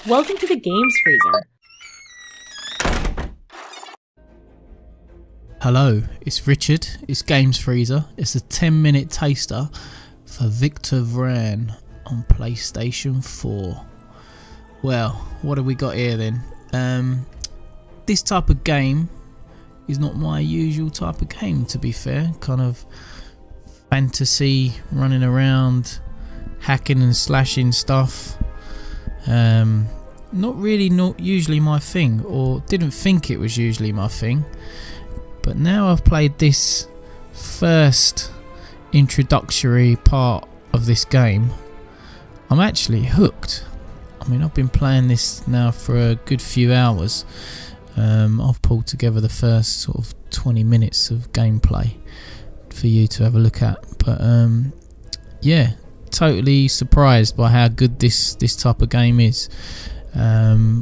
Welcome to the Games Freezer. Hello, it's Richard, it's Games Freezer. It's a 10-minute taster for Vic the Vran on PlayStation 4. Well, what have we got here then? This type of game is not my usual type of game, to be fair. Kind of fantasy, running around, hacking and slashing stuff. Not usually my thing, or didn't think it was usually my thing. But now I've played this first introductory part of this game, I'm actually hooked. I mean, I've been playing this now for a good few hours. I've pulled together the first sort of 20 minutes of gameplay for you to have a look at. But yeah, totally surprised by how good this type of game is.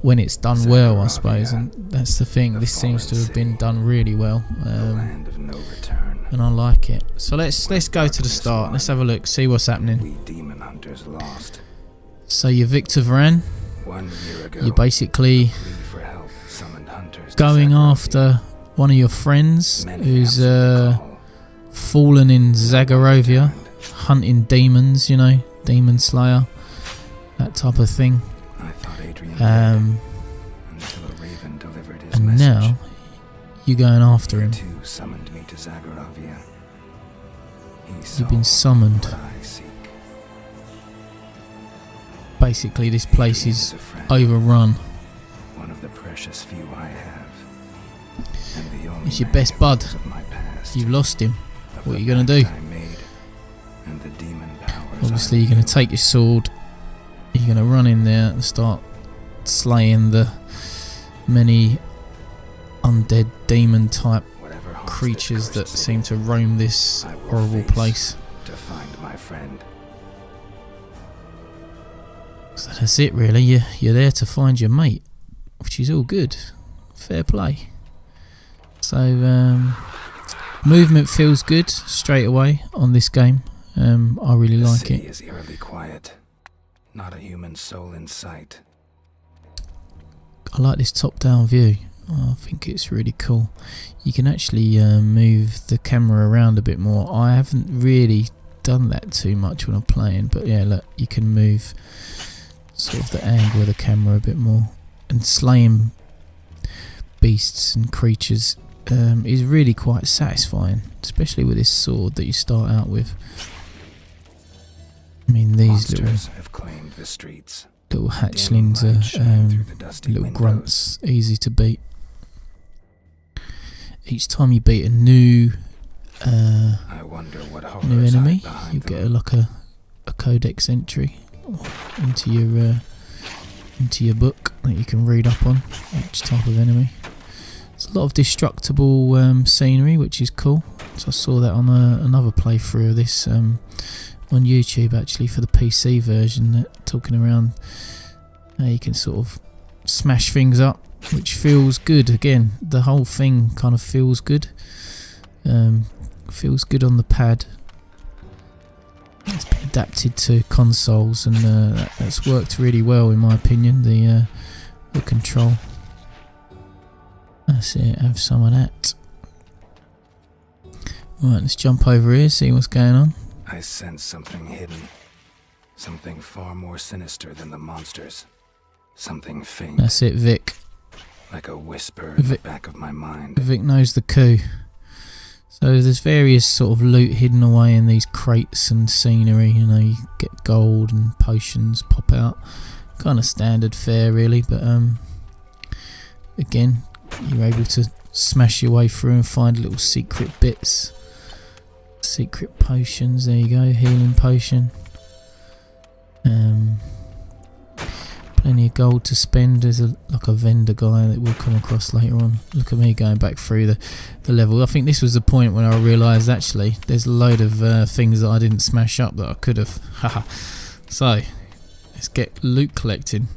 When it's done well, I suppose, and that's the thing. This seems to have been done really well, and I like it. So let's go to the start. Let's have a look, see what's happening. So you're Vic the Vran. You're basically going after one of your friends who's fallen in Zagorovia, hunting demons. You know, Demon Slayer, that type of thing. And now you're going after him. You've been summoned. Basically, this place is overrun. It's your best bud. You've lost him. What are you going to do? Obviously, you're going to take your sword. You're going to run in there and start slaying the many undead demon type creatures that seem to roam this horrible place. So that's it really, you're there to find your mate, which is all good, fair play. So movement feels good straight away on this game. I really like it. Is eerily quiet. Not a human soul in sight. I like this top-down view. I think it's really cool. You can actually move the camera around a bit more. I haven't really done that too much when I'm playing, but yeah, look, you can move sort of the angle of the camera a bit more. And slaying beasts and creatures is really quite satisfying, especially with this sword that you start out with. I mean, these have claimed the streets. Little hatchlings are little grunts, easy to beat. Each time you beat a new enemy, you get a codex entry into your book that you can read up on each type of enemy. There's a lot of destructible scenery, which is cool. So I saw that on another playthrough of this on YouTube, actually, for the PC version, talking around how you can sort of smash things up, which feels good. Again, the whole thing kind of feels good. Feels good on the pad. It's been adapted to consoles, and that's worked really well in my opinion. The control. That's it. Have some of that. Right, let's jump over here, see what's going on. I sense something hidden. Something far more sinister than the monsters. Something faint. That's it, Vic. Like a whisper in the back of my mind. Vic knows the coup. So there's various sort of loot hidden away in these crates and scenery. You know, you get gold and potions pop out. Kind of standard fare really, but again, you're able to smash your way through and find little secret bits. Secret potions, there you go, healing potion. Plenty of gold to spend. There's like a vendor guy that we'll come across later on. Look at me going back through the level. I think this was the point when I realised actually there's a load of things that I didn't smash up that I could have. So let's get loot collecting.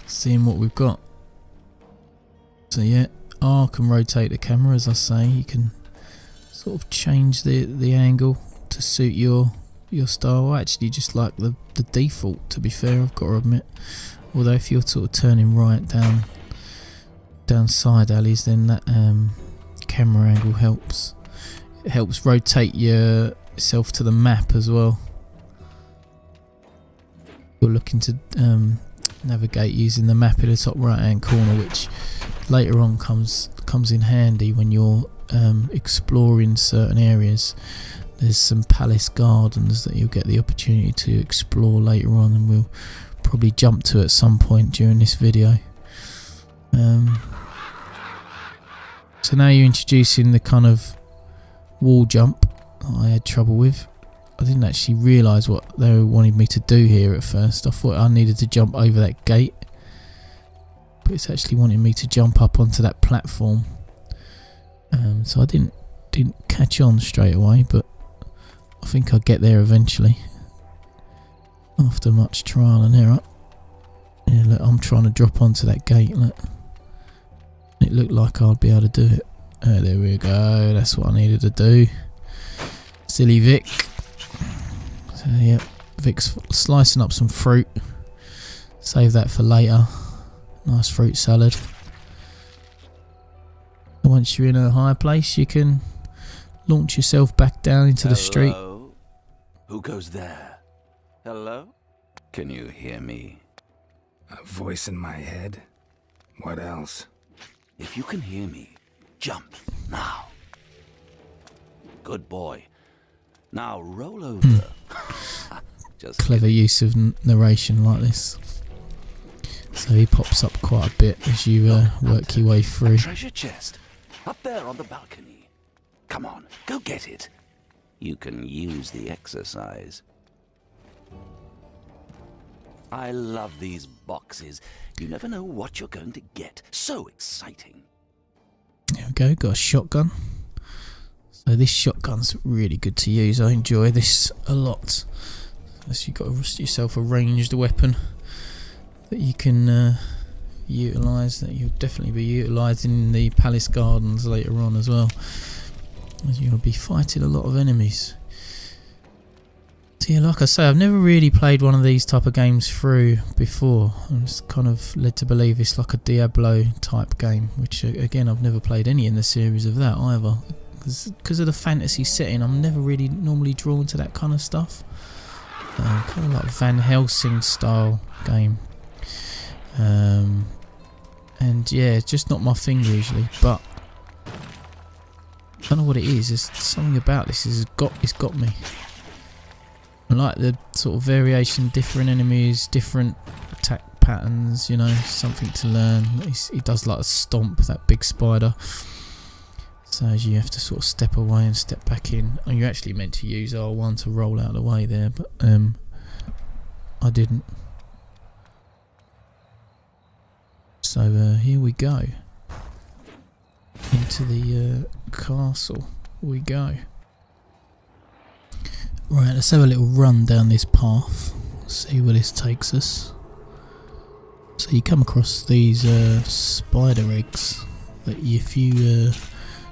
Seeing what we've got. So yeah, I can rotate the camera, as I say. You can sort of change the angle to suit your your style. I actually just like the default, to be fair, I've got to admit. Although if you're sort of turning right down side alleys, then that camera angle helps. It helps rotate yourself to the map as well. You're looking to navigate using the map in the top right hand corner, which later on comes in handy when you're exploring certain areas. There's some palace gardens that you'll get the opportunity to explore later on, and we'll probably jump to at some point during this video. So now you're introducing the kind of wall jump that I had trouble with. I didn't actually realise what they wanted me to do here at first. I thought I needed to jump over that gate, but it's actually wanting me to jump up onto that platform. So I didn't catch on straight away, but I think I'll get there eventually after much trial and error. Yeah, look, I'm trying to drop onto that gate. Look, it looked like I'd be able to do it. There we go. That's what I needed to do. Silly Vic. So yeah, Vic's slicing up some fruit. Save that for later. Nice fruit salad. Once you're in a higher place, you can launch yourself back down into the street. Who goes there? Hello? Can you hear me? A voice in my head? What else? If you can hear me, jump now. Good boy. Now roll over. Just clever use of narration like this. So he pops up quite a bit as you work your way through. A treasure chest. Up there on the balcony. Come on, go get it. You can use the exercise. I love these boxes. You never know what you're going to get. So exciting. There we go, got a shotgun. So this shotgun's really good to use. I enjoy this a lot. So you've got yourself a ranged weapon that you can utilise, that you'll definitely be utilising in the palace gardens later on as well, as you'll be fighting a lot of enemies. So yeah, like I say, I've never really played one of these type of games through before. I was kind of led to believe it's like a Diablo type game, which again I've never played any in the series of that either. Because of the fantasy setting, I'm never really normally drawn to that kind of stuff. Kind of like Van Helsing style game. And yeah, it's just not my thing usually, but I don't know what it is. There's something about this it's got me. I like the sort of variation, different enemies, different attack patterns, you know, something to learn. He does like a stomp, that big spider. So as you have to sort of step away and step back in. And you're actually meant to use R1 to roll out of the way there, but I didn't. So here we go. Into the castle we go. Right, let's have a little run down this path. See where this takes us. So you come across these spider eggs that if you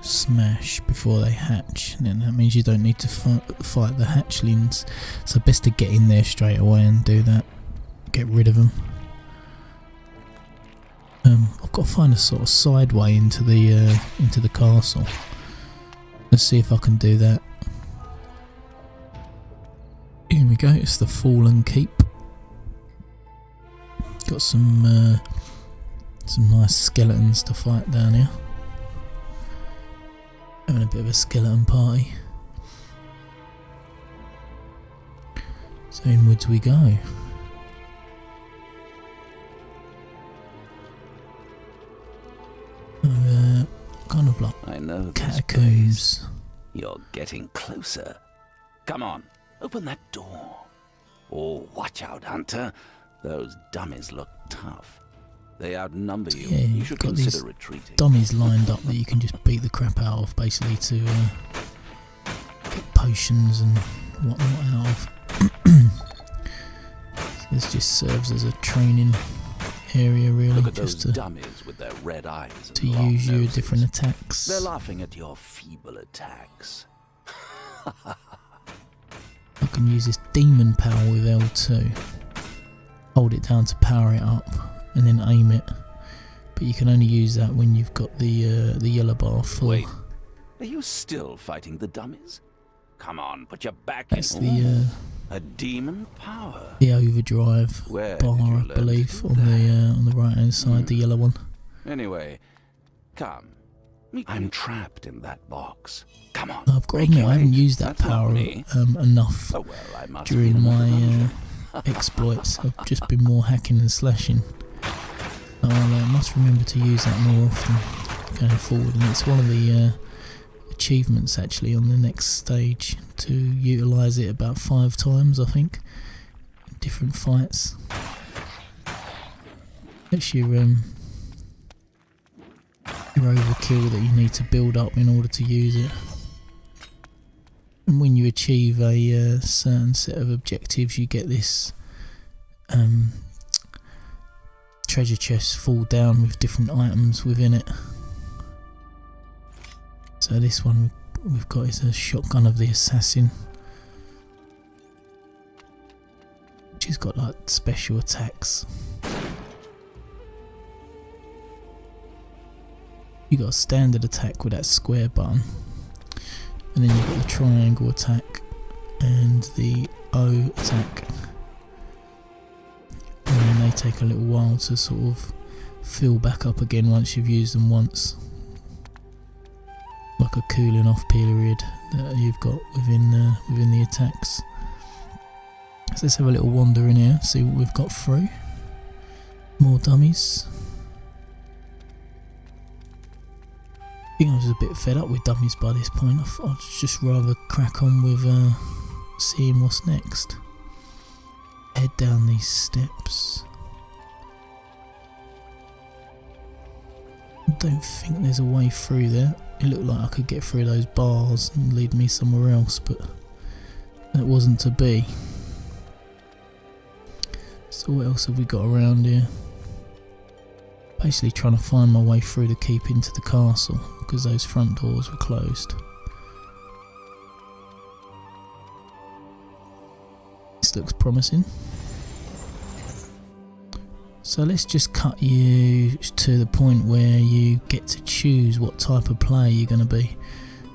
smash before they hatch, then that means you don't need to fight the hatchlings. So best to get in there straight away and do that. Get rid of them. I've got to find a sort of side way into the castle. Let's see if I can do that. Here we go. It's the Fallen Keep. Got some nice skeletons to fight down here. Having a bit of a skeleton party. So inwards we go. Kind of like I know catacombs. You're getting closer. Come on, open that door. Oh, watch out, Hunter. Those dummies look tough. They outnumber you. Yeah, You should got consider these retreating. dummies lined up that you can just beat the crap out of, basically, to get potions and whatnot out of. So this just serves as a training area, really, Look at those just dummies with their red eyes and to long use your noses. different attacks. They're laughing at your feeble attacks. I can use this demon power with L2. Hold it down to power it up, and then aim it. But you can only use that when you've got the yellow bar full. Wait, are you still fighting the dummies? Come on, put your back That's in. A demon power. The overdrive Where bar, did you I learn believe, to do on the right hand side, the yellow one. Anyway, come. I'm trapped in that box. Come on. I've got to admit, I haven't used that That's not power me. enough Oh, well, I must during be the my avenger. exploits. I've just been more hacking and slashing. I must remember to use that more often going forward, and it's one of the achievements actually on the next stage to utilise it about 5 times, I think, in different fights. That's your overkill that you need to build up in order to use it. And when you achieve a certain set of objectives, you get this treasure chest fall down with different items within it. So this one we've got is a shotgun of the assassin, which has got like special attacks. You got a standard attack with that square button, and then you've got the triangle attack and the O attack, and then they take a little while to sort of fill back up again once you've used them once, like a cooling off period that you've got within the attacks. So let's have a little wander in here, see what we've got through. More dummies. I think I was a bit fed up with dummies by this point. I'd just rather crack on with seeing what's next. Head down these steps. I don't think there's a way through there. It looked like I could get through those bars and lead me somewhere else, but that wasn't to be. So what else have we got around here? Basically trying to find my way through the keep into the castle, because those front doors were closed. This looks promising. So let's just cut you to the point where you get to choose what type of player you're going to be.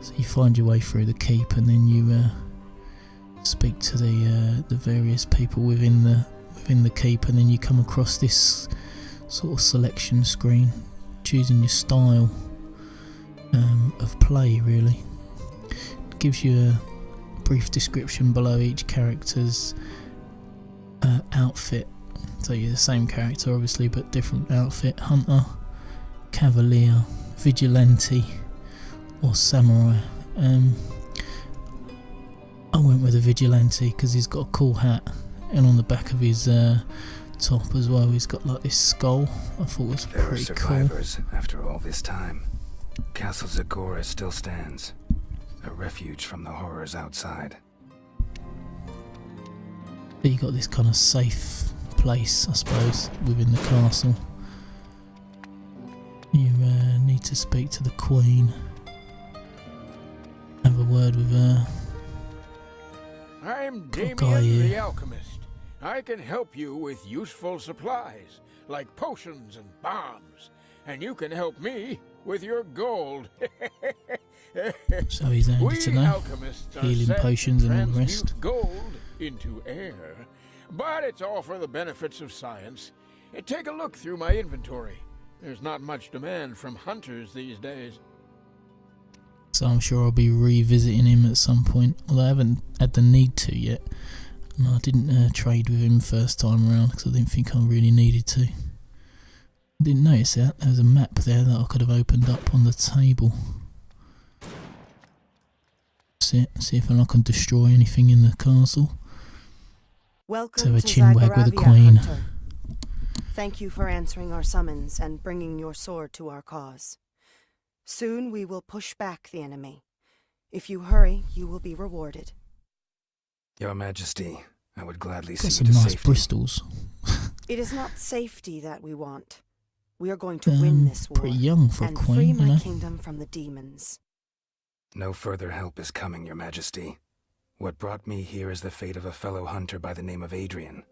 So you find your way through the keep, and then you speak to the various people within the keep, and then you come across this sort of selection screen, choosing your style of play. Really, it gives you a brief description below each character's outfit. So you're the same character obviously, but different outfit: hunter, cavalier, vigilante, or samurai. I went with a vigilante because he's got a cool hat, and on the back of his top as well he's got like this skull. I thought it was There are pretty cool. survivors after all this time. Castle Zagora still stands, a refuge from the horrors outside. But you got this kind of safe place, I suppose, within the castle. You need to speak to the Queen, have a word with her. I'm Good Damien guy, the yeah. Alchemist. I can help you with useful supplies, like potions and bombs. And you can help me with your gold. So he's handy We to know. alchemists are Healing set to potions and all the transmute rest. gold into air. But it's all for the benefits of science. Take a look through my inventory. There's not much demand from hunters these days. So I'm sure I'll be revisiting him at some point, although I haven't had the need to yet. And I didn't trade with him first time around because I didn't think I really needed to. I didn't notice that. There was a map there that I could have opened up on the table. See if I can destroy anything in the castle. Welcome To a to chinwag with a Zagaravia, queen. Hunter. Thank you for answering our summons and bringing your sword to our cause. Soon we will push back the enemy. If you hurry, you will be rewarded. Your Majesty, I would gladly Got see some you to nice safety. Bristols. It is not safety that we want. We are going to win this war Pretty young for a and free queen, you my know. kingdom from the demons. No further help is coming, Your Majesty. What brought me here is the fate of a fellow hunter by the name of Adrian.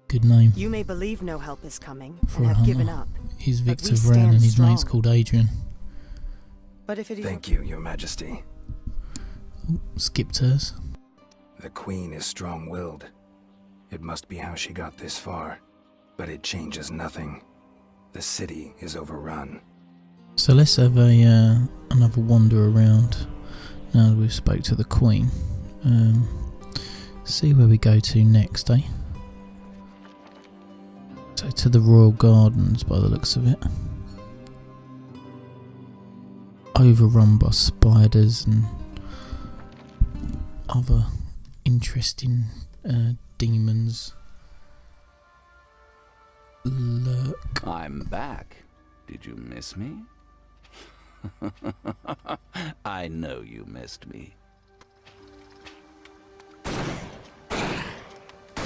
Good name You may believe no help is coming for and a have hunter. given up. He's Vic but the we Vran stand and his mate's strong. called Adrian. But if it is Thank you, Your Majesty. Ooh, skipped hers. The Queen is strong-willed. It must be how she got this far. But it changes nothing. The city is overrun. So let's have another wander around now that we've spoke to the Queen. See where we go to next, eh? So to the Royal Gardens by the looks of it. Overrun by spiders and other interesting demons. Look. I'm back. Did you miss me? I know you missed me.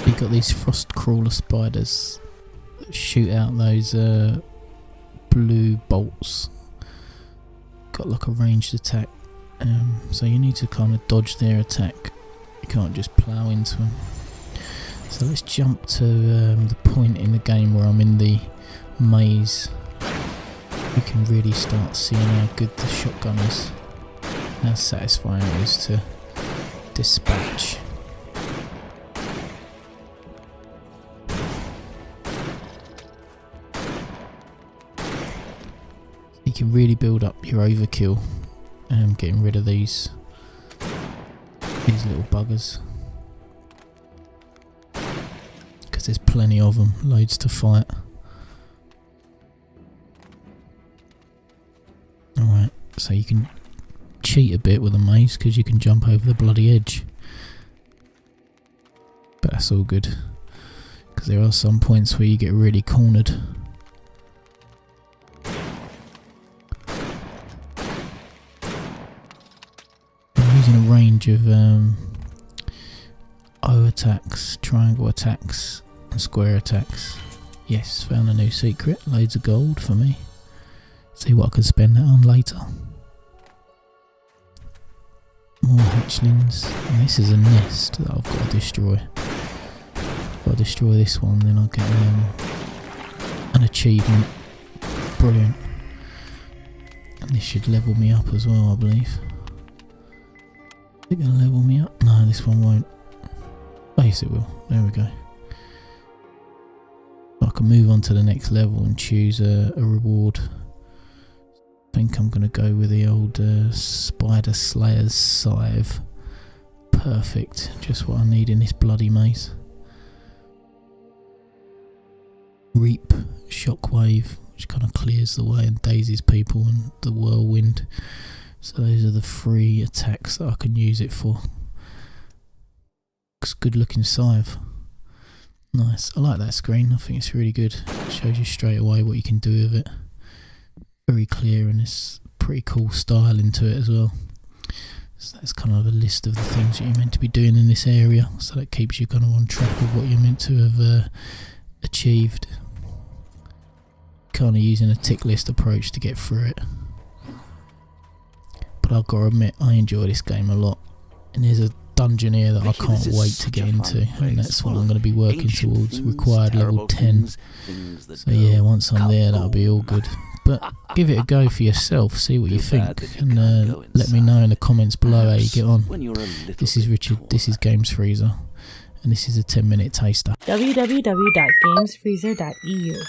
You got these frost crawler spiders that shoot out those blue bolts. Got like a ranged attack, so you need to kind of dodge their attack. You can't just plough into them. So let's jump to the point in the game where I'm in the maze. We can really start seeing how good the shotgun is, how satisfying it is to dispatch. You can really build up your overkill, getting rid of these little buggers, because there's plenty of them, loads to fight. Alright, so you can cheat a bit with a maze because you can jump over the bloody edge, but that's all good because there are some points where you get really cornered. Using a range of O attacks, triangle attacks and square attacks. Yes, found a new secret, loads of gold for me. See what I can spend that on later. More hatchlings, and this is a nest that I've got to destroy. If I destroy this one, then I'll get an achievement. Brilliant. And this should level me up as well, I believe. Is it going to level me up? No, this one won't. Oh yes, it will. There we go. I can move on to the next level and choose a reward. I think I'm going to go with the old Spider Slayer's Scythe. Perfect. Just what I need in this bloody maze. Reap, Shockwave, which kind of clears the way and dazes people, and the Whirlwind. So those are the 3 attacks that I can use it for. Looks good looking scythe. Nice. I like that screen. I think it's really good. It shows you straight away what you can do with it. Very clear, and it's pretty cool styling to it as well. So that's kind of a list of the things that you're meant to be doing in this area, so that keeps you kind of on track of what you're meant to have achieved. Kind of using a tick list approach to get through it. But I've got to admit, I enjoy this game a lot, and there's a dungeon here that I can't wait to get into, and that's what I'm going to be working towards, required level 10. So yeah, once I'm there, that'll be all good. But give it a go for yourself, see what you think, and let me know in the comments below how you get on. This is Richard, this is Games Freezer, and this is a 10-minute taster. www.gamesfreezer.eu